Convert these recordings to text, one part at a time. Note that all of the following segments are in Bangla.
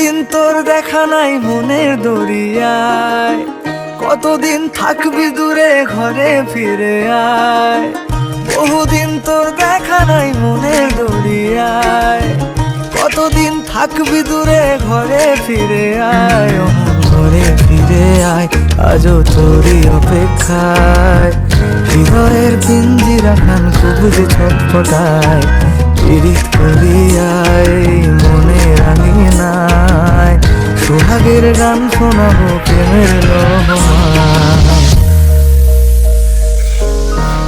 বহুদিন তোর দেখা নাই মনের দরিয়ায়, কতদিন থাকবি দূরে ঘরে ফিরে আয়। বহুদিন তোর দেখা নাই মনের দরিয়ায়, কতদিন থাকবি দূরে ঘরে ফিরে আয়। ও মন ঘরে ফিরে আয়, আজও তোরই অপেক্ষায়। হৃদয়ের পিঞ্জিরা খান খুব যে ছটফটায়, পীড়িত করিয়ায় মনে রাঙিনায়। সোহাগের গান শোনাবো প্রেমের লহমায়।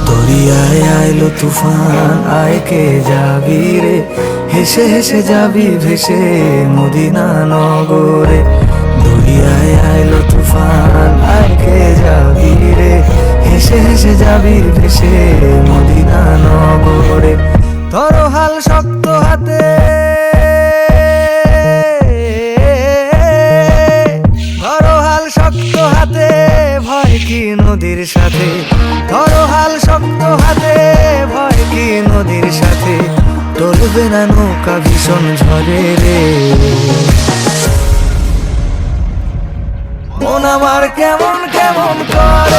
দরিয়ায় আইলো তুফান, আয় কে যাবি রে, হেসে হেসে যাবি ভেসে মদিনা নগরে। দরিয়ায় আইলো তুফান, আয় কে যাবি রে, হেসে হেসে যাবি ভেসে মদিনা নগরে। ধরো হাল শক্ত হাতে, ধরো হাল শক্ত হাতে, ভয় কি নদীর সাথে। ধরো হাল শক্ত হাতে, ভয় কি নদীর সাথে। টলবে না নৌকা ভীষণ ঝড়ে রে। মন আমার কেমন কেমন করে,